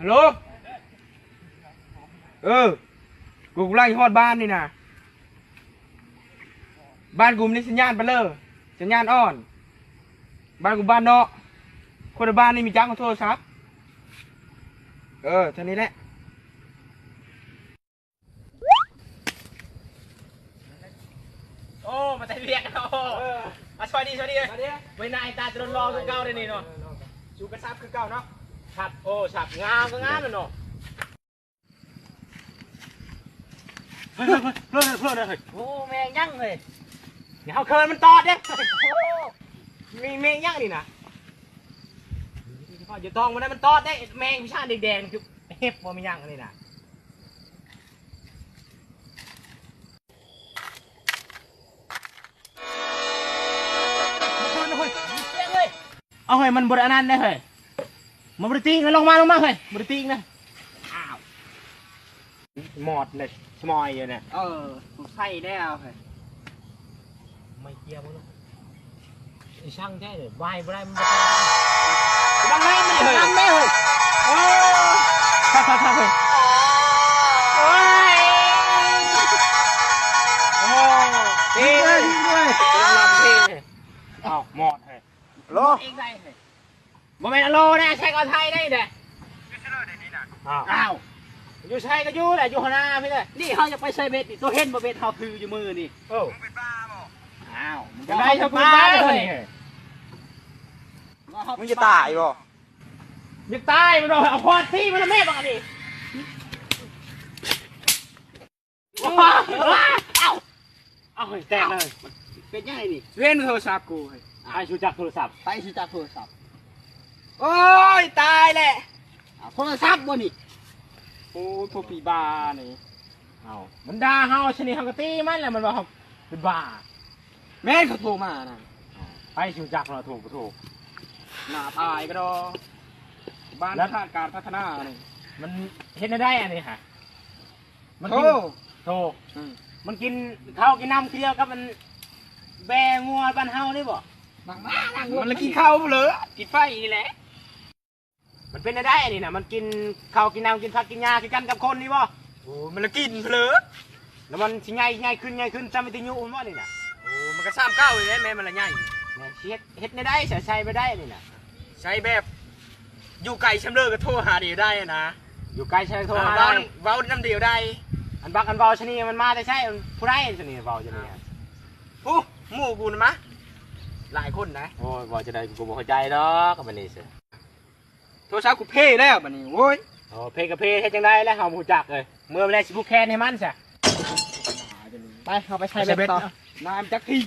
ฮัลโหลกูไล่ฮอดบ้านนี่นะบ้านกูมีสัญญาณไปเลยสัญญาณอ่อนบ้านกูบ้านเนาะคนในบ้านนี่มีจักรโทรศัพท์เท่านี้แหละโอ้มาแต่เรียกโอ้มาช่วยดีไว้นายตาจะโดนรอคือเก่าได้นี่เนาะจูกระซับคือเก่าเนาะฉับโอ้ฉับงามก็งามเลยเนาะเพื่อนเลยโอ้แมงยั่งเลยเดี๋ยวเขาเคินมันตอดเด้มีแมงยั่งนี่นะอย่าตองมันได้มันตอดได้แมงพิชาแดงๆคือเห็บว่ามียั่งนี่นะเอาเฮ้ยมันบริอนันต์ได้เฮ้ยมันบริตีงลงมาเฮ้ยบริตีงนะอ้าวหมดเลยชมอยอยู่เนี่ยใส่แล้วเฮ้ยไม่เกี่ยวมั้งช่างแท้เลยไหวไม่ได้มันบังแม่ไม่เลยบังแม่เลยโอ้ท่าเลยโอ้ยโอ้เท่ด้วยลองเท่เลยอ้าวหมดเลยโลเองได้เลยบ่เป็นโลนะใช้ก่อนไทยได้เด้อ้าวอยู่ใช้ก็อยู่แหละอยู่ข้างหน้าพี่เลยนี่เขาจะไปใช้เบ็ดนี่ตัวเห็นบ่เบ็ดเขาถืออยู่มือนี่มึงเป็นบ้าบ่อ้าวมึงได้ชาวบ้านเลยมึงจะตายบ่ยังตายมันเอาพอดที่มันแม่บังดิเอาเฮ้ยแตกเลยเป็นยังไงนี่เว้นโทรศัพท์กูไอ้ชูจักโทรศัพท์ไปชูจักโทรศัพท์โอ้ยตายแหละโทรศัพท์บ่นี่โอ้พวกปีบานี่เอามันด่าเฮาชนิดเฮากะตีมันแหละมันว่าเฮาเป็นบ้าแม่เขาโทรมานะไปชูจักเราถูกหน้าตายก็ดอบ้านขาดการพัฒนานี่มันเห็นได้อันนี้ค่ะมันโทมันกินข้าวกินน้ำเคี้ยวกับมันแบงัวบ้านเฮานี่บ่มันกินข้าวเลยกินไฟนี่แหละมันเป็นได้อันนี้นะมันกินข้าวกินน้ำกินผักกินยากินกันกับคนนี่บ่โอ้มันละกินเพลอแล้วมันสิง่ายขึ้นจำไม่ติญูอุ่นว่านี่นะโอ้มันก็ซ้ำเก้าเลยแม่มันละง่ายเฮ็ดไม่ได้ใช้ไม่ได้นี่นะใช้แบบอยู่ไกลชำเลิกก็โทรหาเดียวได้นะอยู่ไกลใช้โทรหาได้เว้าน้ำเดียวได้อันบักอันเบาชนีมันมาได้ใช่ผู้ได้ชนีเบาชนีผู้หมู่กูนะมะหลายคนนะโอ้ยบอกจะได้กูบอกเข้าใจดอกกับมันนี่สิโทรศัพท์กูเพ่แล้วบัดนี้โว้ยเพ่กับเพ่ให้จังได้แล้วเขาหูจักเลยเมื่อเวลาสิบุกแคนให้มันสิไปเอาไปใช้เบ็ดต่อน้ำจักที่